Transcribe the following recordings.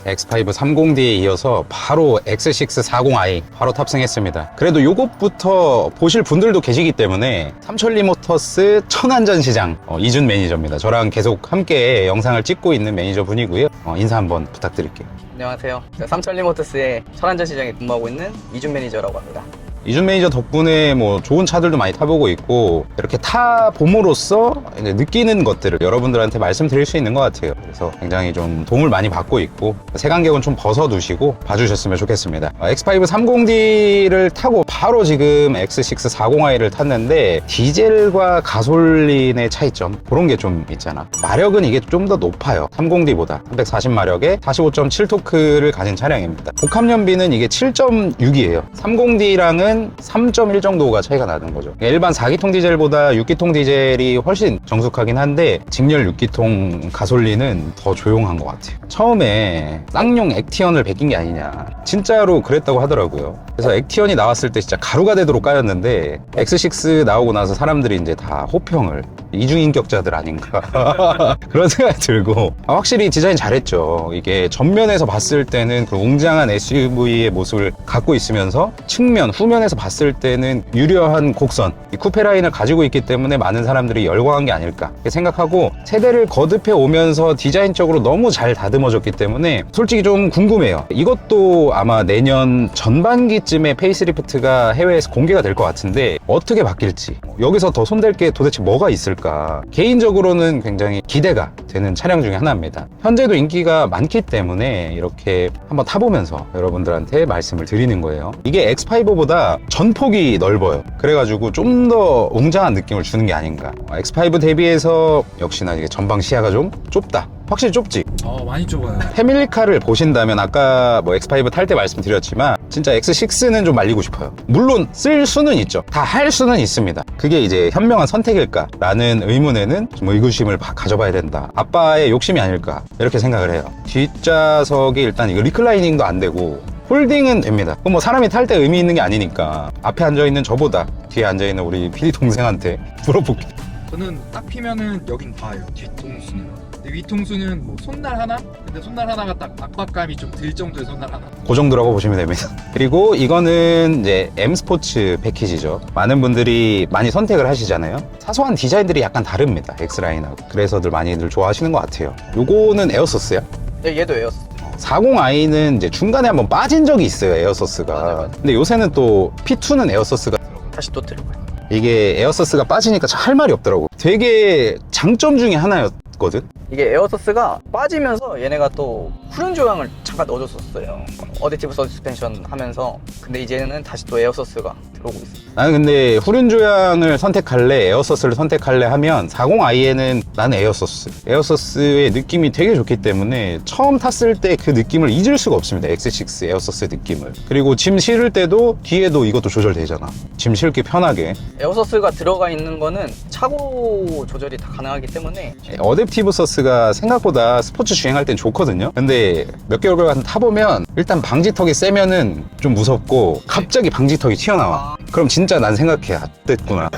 X5 30D에 이어서 바로 X6 40i 바로 탑승했습니다. 그래도 요것부터 보실 분들도 계시기 때문에 삼천리 모터스 천안전 시장 이준 매니저입니다. 저랑 계속 함께 영상을 찍고 있는 매니저 분이고요. 인사 한번 부탁드릴게요. 안녕하세요. 삼천리 모터스의 천안전 시장에 근무하고 있는 이준 매니저라고 합니다. 이준 매니저 덕분에 뭐 좋은 차들도 많이 타보고 있고 이렇게 타봄으로써 이제 느끼는 것들을 여러분들한테 말씀드릴 수 있는 것 같아요. 그래서 굉장히 좀 도움을 많이 받고 있고 색안경은 좀 벗어두시고 봐주셨으면 좋겠습니다. X5 30D를 타고 바로 지금 X6 40i를 탔는데 디젤과 가솔린의 차이점 그런 게 좀 있잖아. 마력은 이게 좀 더 높아요. 30D보다 340마력에 45.7토크를 가진 차량입니다. 복합연비는 이게 7.6이에요 30D랑은 3.1 정도가 차이가 나는 거죠. 일반 4기통 디젤보다 6기통 디젤이 훨씬 정숙하긴 한데 직렬 6기통 가솔린은 더 조용한 것 같아요. 처음에 쌍용 액티언을 베낀 게 아니냐 진짜로 그랬다고 하더라고요. 그래서 액티언이 나왔을 때 진짜 가루가 되도록 까였는데 X6 나오고 나서 사람들이 이제 다 호평을 이중인격자들 아닌가 그런 생각이 들고 확실히 디자인 잘했죠. 이게 전면에서 봤을 때는 그 웅장한 SUV의 모습을 갖고 있으면서 측면, 후면에서 봤을 때는 유려한 곡선 이 쿠페 라인을 가지고 있기 때문에 많은 사람들이 열광한 게 아닐까 생각하고 세대를 거듭해 오면서 디자인적으로 너무 잘 다듬어졌기 때문에 솔직히 좀 궁금해요. 이것도 아마 내년 전반기쯤에 페이스리프트가 해외에서 공개가 될 것 같은데 어떻게 바뀔지 여기서 더 손댈 게 도대체 뭐가 있을까 개인적으로는 굉장히 기대가 되는 차량 중에 하나입니다. 현재도 인기가 많기 때문에 이렇게 한번 타보면서 여러분들한테 말씀을 드리는 거예요. 이게 X5보다 전폭이 넓어요. 그래가지고 좀 더 웅장한 느낌을 주는 게 아닌가. X5 대비해서 역시나 이게 전방 시야가 좀 좁다. 확실히 좁지? 많이 좁아요. 패밀리카를 보신다면 아까 뭐 X5 탈 때 말씀드렸지만 진짜 X6는 좀 말리고 싶어요. 물론 쓸 수는 있죠. 다 할 수는 있습니다. 그게 이제 현명한 선택일까? 라는 의문에는 좀 의구심을 가져봐야 된다. 아빠의 욕심이 아닐까? 이렇게 생각을 해요. 뒷좌석이 일단 이거 리클라이닝도 안 되고 홀딩은 됩니다. 그럼 뭐 사람이 탈 때 의미 있는 게 아니니까 앞에 앉아있는 저보다 뒤에 앉아있는 우리 PD 동생한테 물어볼게. 저는 딱 피면은 여긴 닿아요. 뒷통수는. 근데 위통수는 뭐 손날 하나? 근데 손날 하나가 딱 압박감이 좀 들 정도의 손날 하나. 그 정도라고 보시면 됩니다. 그리고 이거는 이제 M 스포츠 패키지죠. 많은 분들이 많이 선택을 하시잖아요. 사소한 디자인들이 약간 다릅니다. X라인하고. 그래서들 많이들 좋아하시는 것 같아요. 요거는 에어소스야? 네, 얘도 에어소스. 40i는 이제 중간에 한번 빠진 적이 있어요, 에어소스가. 맞아. 근데 요새는 또 P2는 에어소스가 다시 또 들어가요. 이게 에어소스가 빠지니까 참 할 말이 없더라고. 되게 장점 중에 하나였거든. 이게 에어소스가 빠지면서 얘네가 또 후륜 조향을 잠깐 넣어줬었어요. 어댑티브 서스펜션 하면서. 근데 이제는 다시 또 에어소스가 들어오고 있어요. 나는 근데 후륜 조향을 선택할래, 에어소스를 선택할래 하면 40i에는 나는 에어소스. 에어소스의 느낌이 되게 좋기 때문에 처음 탔을 때 그 느낌을 잊을 수가 없습니다. X6 에어소스 느낌을. 그리고 짐 실을 때도 뒤에도 이것도 조절되잖아. 짐 실기 편하게. 에어소스가 들어가 있는 거는 차고 조절이 다 가능하기 때문에 어댑티브 서스가 생각보다 스포츠 주행할 땐 좋거든요. 근데 몇 개월간 타보면 일단 방지턱이 세면은 좀 무섭고 갑자기 방지턱이 튀어나와. 그럼 진짜 난 생각해. 아, 됐구나.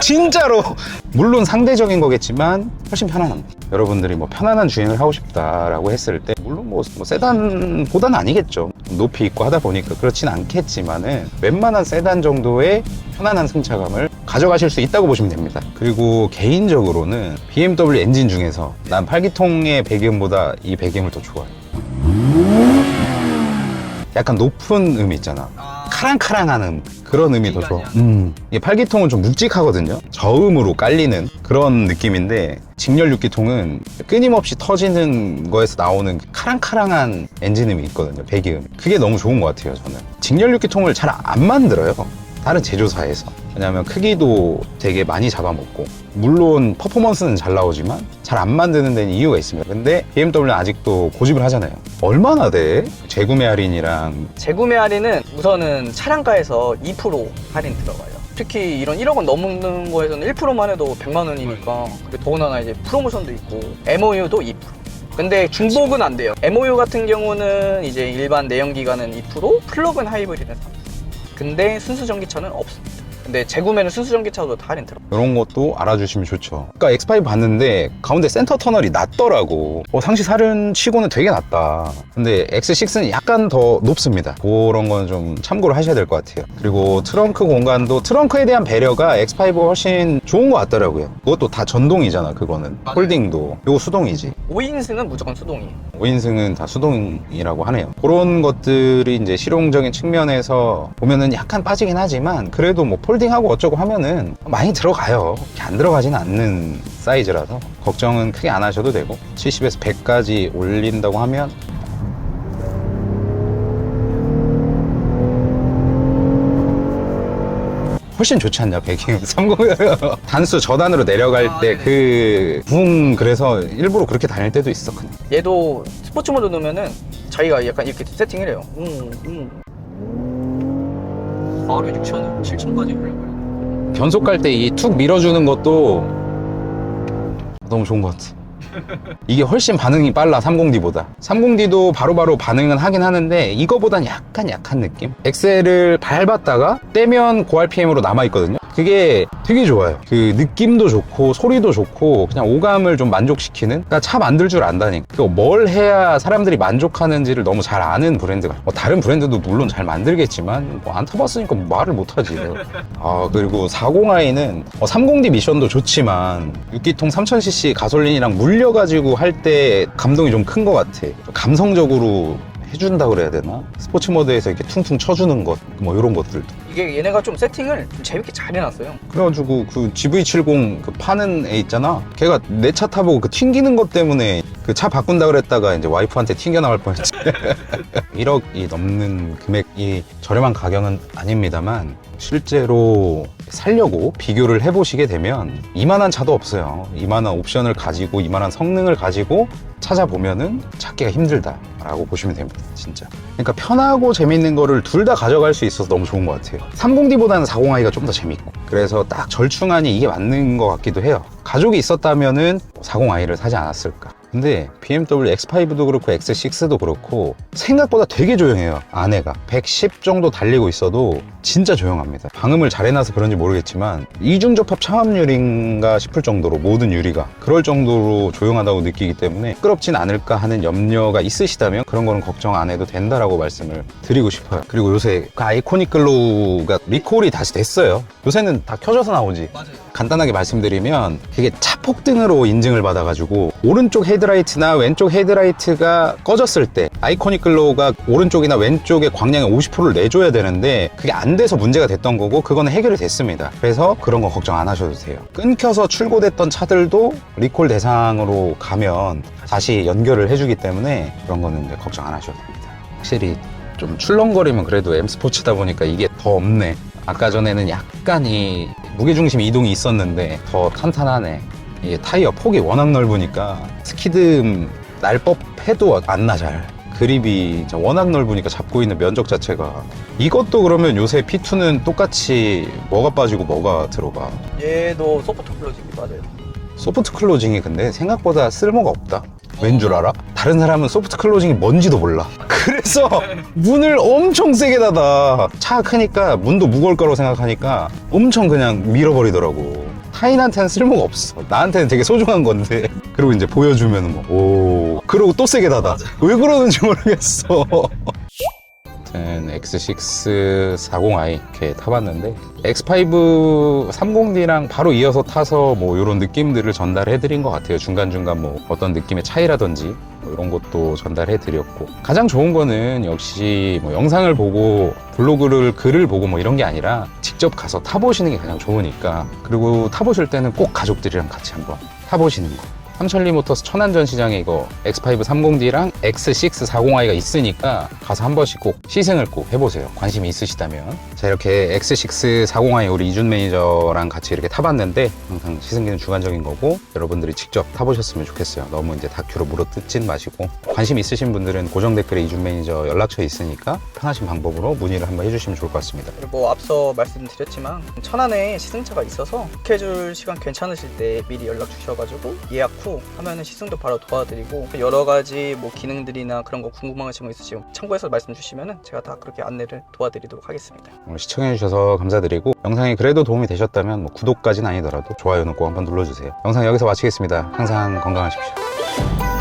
진짜로. 물론 상대적인 거겠지만 훨씬 편안합니다. 여러분들이 뭐 편안한 주행을 하고 싶다라고 했을 때 물론 뭐 세단보다는 아니겠죠. 높이 있고 하다 보니까 그렇진 않겠지만은 웬만한 세단 정도의 편안한 승차감을 가져가실 수 있다고 보시면 됩니다. 그리고 개인적으로는 BMW 엔진 중에서 난 8기통의 배기음보다 이 배기음을 더 좋아해요. 약간 높은 음 있잖아. 카랑카랑한 음. 그런 음이 더 좋아. 이 8기통은 좀 묵직하거든요. 저음으로 깔리는 그런 느낌인데 직렬 6기통은 끊임없이 터지는 거에서 나오는 카랑카랑한 엔진음이 있거든요. 배기음. 그게 너무 좋은 것 같아요, 저는. 직렬 6기통을 잘 안 만들어요. 다른 제조사에서. 왜냐하면 크기도 되게 많이 잡아먹고 물론 퍼포먼스는 잘 나오지만 잘 안 만드는 데는 이유가 있습니다. 근데 BMW는 아직도 고집을 하잖아요. 얼마나 돼? 재구매 할인이랑 재구매 할인은 우선은 차량가에서 2% 할인 들어가요. 특히 이런 1억 원 넘는 거에서는 1%만 해도 100만 원이니까. 그리고 더군다나 이제 프로모션도 있고 MOU도 2%. 근데 중복은 안 돼요. MOU 같은 경우는 이제 일반 내연기관은 2%, 플러그인 하이브리드는 3%. 근데 순수 전기차는 없습니다. 근데 재구매는 순수 전기차도 다 할인 들어. 이런 것도 알아주시면 좋죠. 그러니까 X5 봤는데 가운데 센터 터널이 낮더라고. 상시 사륜 치고는 되게 낮다. 근데 X6는 약간 더 높습니다. 그런 건 좀 참고를 하셔야 될 것 같아요. 그리고 트렁크 공간도 트렁크에 대한 배려가 X5가 훨씬 좋은 것 같더라고요. 그것도 다 전동이잖아. 그거는 맞아요. 홀딩도 이거 수동이지. 5인승은 무조건 수동이에요. 5인승은 다 수동이라고 하네요. 그런 것들이 이제 실용적인 측면에서 보면은 약간 빠지긴 하지만 그래도 뭐 폴딩하고 어쩌고 하면은 많이 들어가요. 이렇게 안 들어가지는 않는 사이즈라서 걱정은 크게 안 하셔도 되고 70에서 100까지 올린다고 하면 훨씬 좋지 않냐, 100이면. 30 단수 저단으로 내려갈 때 그 붕 그래서 일부러 그렇게 다닐 때도 있어. 그냥. 얘도 스포츠 모드 넣으면은 자기가 약간 이렇게 세팅을 해요. 바로 6,000원, 7,000까지 올려버려. 변속 갈 때 이 툭 밀어주는 것도 너무 좋은 것 같아. 이게 훨씬 반응이 빨라, 30D보다. 30D도 바로바로 반응은 하긴 하는데 이거보단 약간 약한 느낌? 엑셀을 밟았다가 떼면 고RPM으로 남아있거든요. 그게 되게 좋아요. 그 느낌도 좋고 소리도 좋고 그냥 오감을 좀 만족시키는. 그러니까 차 만들 줄 안다니까. 뭘 해야 사람들이 만족하는지를 너무 잘 아는 브랜드가. 다른 브랜드도 물론 잘 만들겠지만 안 타봤으니까 말을 못하지. 그리고 40i는 30D 미션도 좋지만 6기통 3000cc 가솔린이랑 물려가지고 할 때 감동이 좀 큰 것 같아. 감성적으로 해준다 그래야 되나? 스포츠 모드에서 이렇게 퉁퉁 쳐주는 것, 뭐 이런 것들도. 이게 얘네가 좀 세팅을 좀 재밌게 잘 해놨어요. 그래가지고 그 GV70 그 파는 애 있잖아. 걔가 내 차 타보고 그 튕기는 것 때문에 그 차 바꾼다 그랬다가 이제 와이프한테 튕겨 나갈 뻔했지. 1억이 넘는 금액이 저렴한 가격은 아닙니다만 실제로 살려고 비교를 해보시게 되면 이만한 차도 없어요. 이만한 옵션을 가지고 이만한 성능을 가지고 찾아보면은 찾기가 힘들다라고 보시면 됩니다. 진짜. 그러니까 편하고 재밌는 거를 둘 다 가져갈 수 있어서 너무 좋은 것 같아요. 30D보다는 40i가 좀 더 재밌고 그래서 딱 절충안이 이게 맞는 것 같기도 해요. 가족이 있었다면은 40i를 사지 않았을까. 근데 BMW X5도 그렇고 X6도 그렇고 생각보다 되게 조용해요. 안에가 110 정도 달리고 있어도 진짜 조용합니다. 방음을 잘 해놔서 그런지 모르겠지만 이중접합 차음유리인가 싶을 정도로 모든 유리가 그럴 정도로 조용하다고 느끼기 때문에 시끄럽진 않을까 하는 염려가 있으시다면 그런 거는 걱정 안 해도 된다라고 말씀을 드리고 싶어요. 그리고 요새 그 아이코닉 글로우가 리콜이 다시 됐어요. 요새는 다 켜져서 나오지. 맞아요. 간단하게 말씀드리면 그게 차폭등으로 인증을 받아가지고 오른쪽 헤드라이트나 왼쪽 헤드라이트가 꺼졌을 때 아이코닉 글로우가 오른쪽이나 왼쪽에 광량의 50%를 내줘야 되는데 그게 안 돼서 문제가 됐던 거고 그거는 해결이 됐습니다. 그래서 그런 거 걱정 안 하셔도 돼요. 끊겨서 출고됐던 차들도 리콜 대상으로 가면 다시 연결을 해주기 때문에 그런 거는 이제 걱정 안 하셔도 됩니다. 확실히 좀 출렁거리면 그래도 M스포츠다 보니까 이게 더 없네. 아까 전에는 약간 이 무게중심 이동이 있었는데 더 탄탄하네. 이게 타이어 폭이 워낙 넓으니까 스키드 날 법해도 안 나 잘. 그립이 워낙 넓으니까 잡고 있는 면적 자체가. 이것도 그러면 요새 P2는 똑같이 뭐가 빠지고 뭐가 들어가. 얘도 소프트 클로징이 맞아요. 소프트 클로징이 근데 생각보다 쓸모가 없다. 왠 줄 알아? 다른 사람은 소프트 클로징이 뭔지도 몰라. 그래서 문을 엄청 세게 닫아. 차가 크니까 문도 무거울 거라고 생각하니까 엄청 그냥 밀어버리더라고. 타인한테는 쓸모가 없어. 나한테는 되게 소중한 건데. 그리고 이제 보여주면 뭐, 오. 그러고 또 세게 닫아. 왜 그러는지 모르겠어. X6 40i 이렇게 타봤는데 X5 30D랑 바로 이어서 타서 뭐 이런 느낌들을 전달해 드린 것 같아요. 중간중간 뭐 어떤 느낌의 차이라든지 뭐 이런 것도 전달해 드렸고 가장 좋은 거는 역시 뭐 영상을 보고 블로그를 글을 보고 뭐 이런 게 아니라 직접 가서 타보시는 게 가장 좋으니까. 그리고 타보실 때는 꼭 가족들이랑 같이 한번 타보시는 거. 삼천리 모터스 천안전시장에 이거 X5 30D랑 X6 40i가 있으니까 가서 한 번씩 꼭 시승을 꼭 해보세요. 관심이 있으시다면. 자, 이렇게 X6 40i 우리 이준 매니저랑 같이 이렇게 타봤는데 항상 시승기는 주관적인 거고 여러분들이 직접 타보셨으면 좋겠어요. 너무 이제 다큐로 물어뜯진 마시고 관심 있으신 분들은 고정 댓글에 이준 매니저 연락처 있으니까 편하신 방법으로 문의를 한번 해주시면 좋을 것 같습니다. 그리고 앞서 말씀드렸지만 천안에 시승차가 있어서 스케줄 시간 괜찮으실 때 미리 연락 주셔가지고 예약 후 하면은 시승도 바로 도와드리고 여러 가지 뭐 기능들이나 그런 거 궁금하신 거 있으시면 참고해서 말씀 주시면은 제가 다 그렇게 안내를 도와드리도록 하겠습니다. 오늘 시청해주셔서 감사드리고 영상이 그래도 도움이 되셨다면 뭐 구독까지는 아니더라도 좋아요는 꼭 한번 눌러주세요. 영상 여기서 마치겠습니다. 항상 건강하십시오.